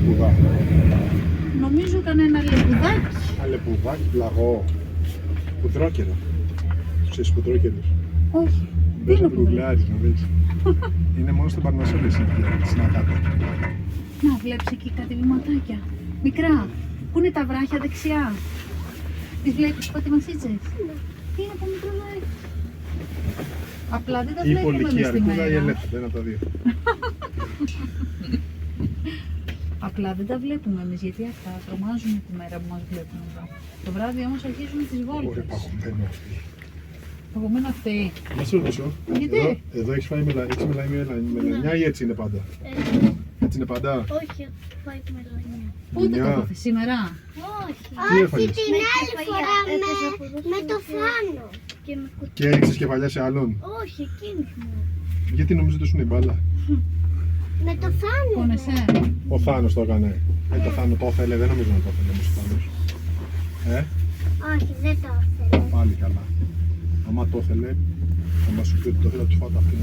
αλεπούδα. Νομίζω κανένα λεπουδάκι. Αλεπούδάκι, πλαγό. Πουδρόκερο. Ξέρεις πουδρόκερους? Όχι. Μπες να είναι γκουγκλάρεις να δεις. Είναι μόνο στην Παρνασσόλη στην Ακάτα. Να βλέπεις εκεί κάτι βηματάκια. Μικρά. Πού είναι τα βράχια δεξιά. Τις βλέπεις πότε μασίτσες. Τι είναι από μικρό βράχι. Απλά δεν τα Η βλέπουμε πολική μες στη αρκούδα ή μέρα. ελέφαντα, ένα από τα δύο. Απλά δεν τα βλέπουμε εμείς γιατί αυτά τρομάζουν τη μέρα που μας βλέπουν εδώ. Το βράδυ όμως αρχίζουν τις Ωραία, βόλτες. παγωμένο αυτή. Παγωμένα αυτή. Να σε ρωτήσω. Γιατί? Εδώ έχεις φάει μελανιά ή έτσι είναι πάντα? Έτσι είναι πάντα. Όχι, πάει μελανιά. Πότε το Μια. έπαθες, σήμερα? Όχι. Τι έφαγες? Την άλλη φορά με το φάνο. Και με κουτί. Και έριξες κεφαλιά σε άλλον? Όχι, εκείνη μου. Γιατί νομίζω ότι σου είναι μπάλα? Με το φάνο. Πόνεσαι. Ο Θάνος το έκανε. Το Θάνο το ήθελε, δεν νομίζω να το ήθελε όμως ο Θάνος. Όχι, δεν το ήθελε. Πάλι καλά. Άμα το ήθελε, θα μας σου πει ότι το ήθελε να του φάω τα αυτήν.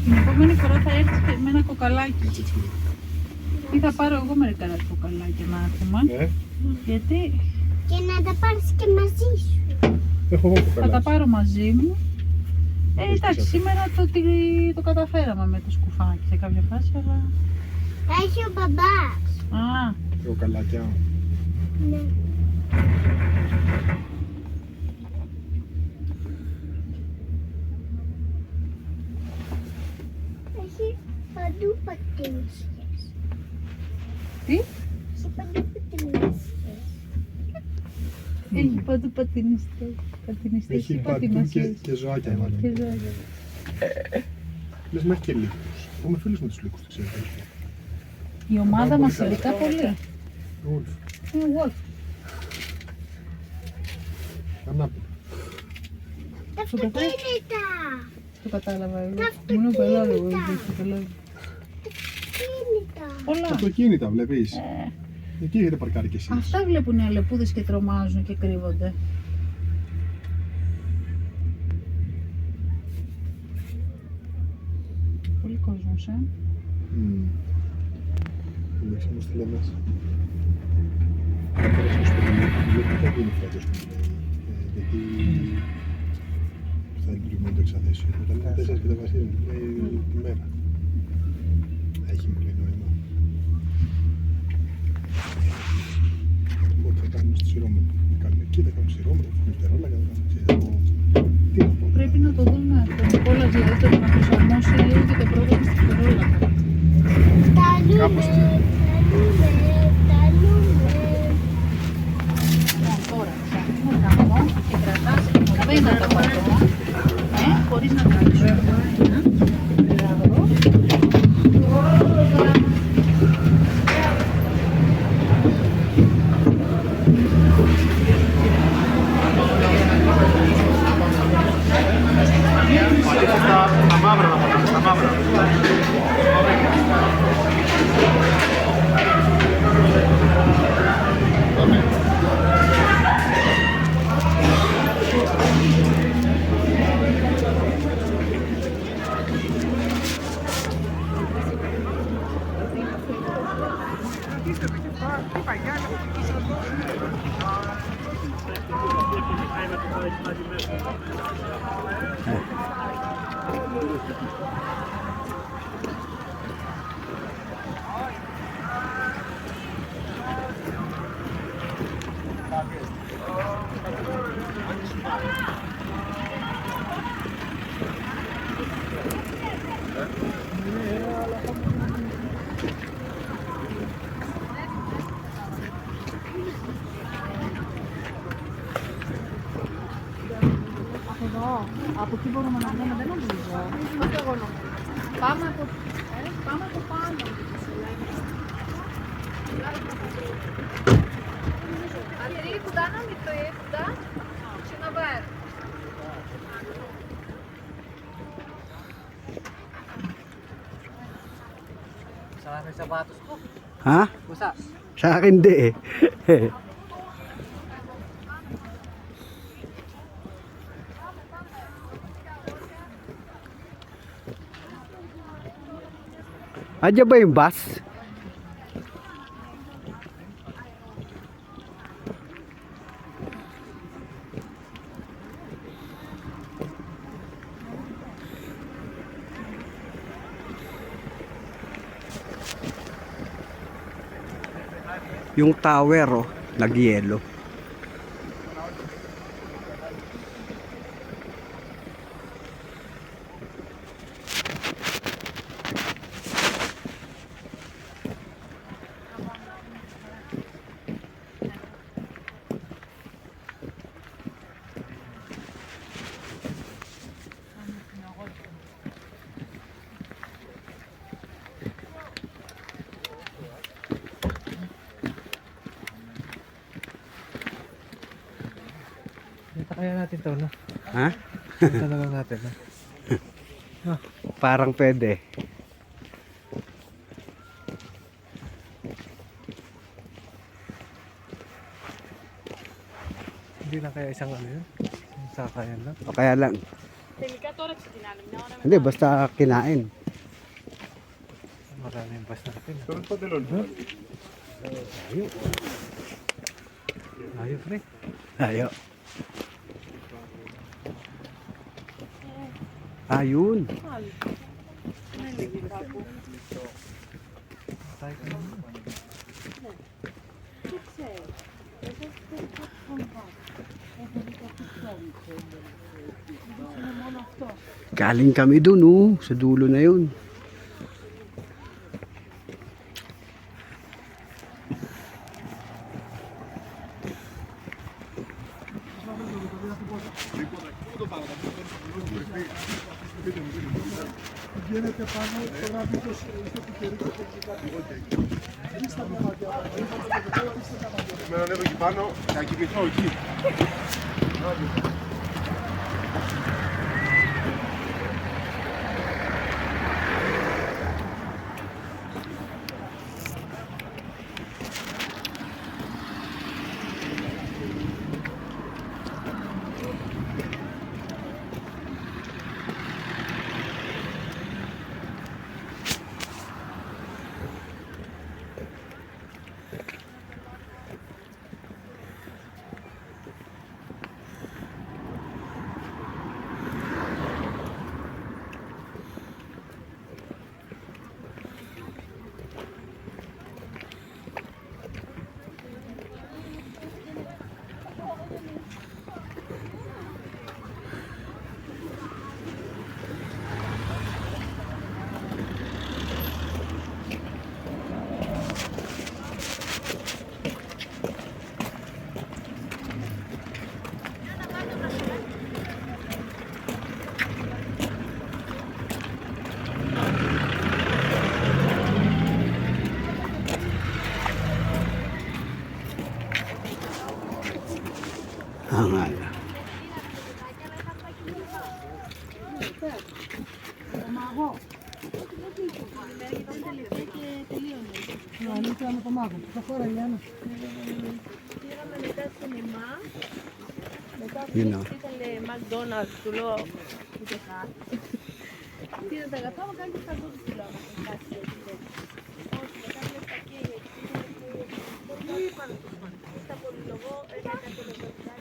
Την επόμενη φορά θα έρθεις και με ένα κοκαλάκι. Έτσι έτσι κύριε. Ή θα πάρω εγώ μερικά κοκαλάκια να έρθουμε. Γιατί Και να τα πάρεις και μαζί σου. Έχω εγώ θα τα κοκαλάκι. πάρω μαζί μου. Έχεις Εντάξει, πίσω. σήμερα το καταφέραμε με το σκουφάκι σε κάποια φάση, αλλά... Έχει ο μπαμπάς. Α, Κοκαλάκια. Ναι. Έχει παντού πατίνισες. τι? Έχει παντού πατίνισες. Έχει παντού πατινιστές. Έχει παντού και ζωάκια μάλλον. Και ζώα. Λες μέχρι και λύκους. Έχουμε φίλους με τους λύκους, το ξέρετε. Η ομάδα Πάρα μας πολύ ειδικά πολύ. Wolf. Είναι Wolf. Ανάπηρο. Τα αυτοκίνητα. Το κατάλαβα εγώ. Τα Μου είναι πελάω εγώ. αυτοκίνητα. δεν το καταλάβω. Αυτοκίνητα. Πολλά. Αυτοκίνητα βλέπεις. Εκεί έχετε παρκάρει κι εσείς. Αυτά βλέπουν οι αλεπούδες και τρομάζουν και κρύβονται. Πολύ κόσμος, Εντάξει, όμως τι λέμε. Θα περάσω στο γιατί θα γίνει φέτος. Γιατί θα είναι προηγούμενο το εξαθέσιο. Όταν είναι 4 και τα βασίλεια, λέει τη μέρα. Έχει μου λέει νόημα. Οπότε θα κάνουμε στη Ρώμη. Θα κάνουμε εκεί, θα κάνουμε στη Ρώμη, θα κάνουμε φτερόλα, θα κάνουμε τι να πω. Πρέπει να το δούμε αυτό. Ο Νικόλας δηλαδή το να προσαρμόσει λίγο και το πρόγραμμα στη Φτερόλα. Κάπως έτσι. Τώρα ψάχνουμε γραμμό και κρατάς μοντένα τα πατώ, χωρίς να κάνεις. Τα μαύρα να πατήσεις, τα μαύρα. Από εκεί μπορούμε να βγούμε, δεν νομίζω. Ούτε εγώ νομίζω. Πάμε από πάνω. Андрей, куда нам идти? Куда? Чи наверх? Sa akin sapatos ko. Ha? Basa. Sa akin di eh. Adya ba yung bus? Yung tower, oh, nag-yelo. Kita kaya natin to, no? Ha? Kita na lang natin, no? Parang pwede. Hindi lang kaya isang ano yun? Isang sakayan lang. O kaya lang. Hindi, basta kinain. Maraming bus natin. Pero pa dilon. Ayaw, pre. Ayo. Ayun. Tayo ka naman. Galing kami dun, oh, sa dulo na yun. Με ανέβω εκεί πάνω, θα κοιμηθώ εκεί. Hangal. Πήγαμε μετά σινεμά. Μετά Yun, oh. ήτανε McDonald's, του λέω ούτε καν. Πήρα τα αγαθά μου, κάνει τα δόντια του λέω. Όχι, μετά με τα κέγια. Δεν είπαν στα πολυλογό, έκανε τα πολυλογικά.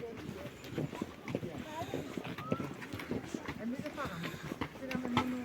Εμείς δεν φάγαμε. Πήραμε μόνο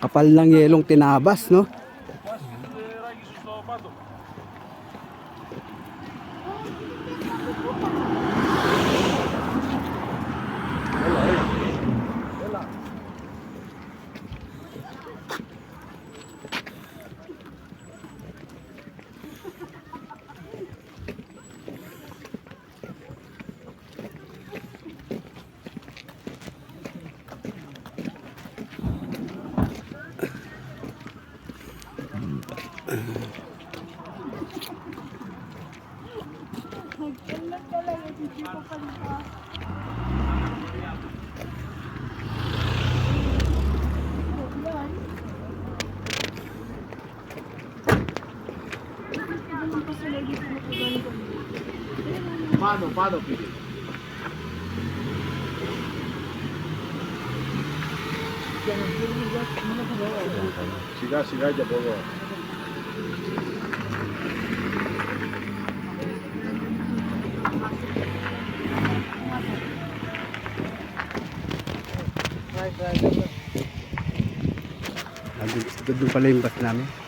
Kapal ng yelong tinabas, no? Σιγά σιγά και από εδώ. Doon pala yung bus namin.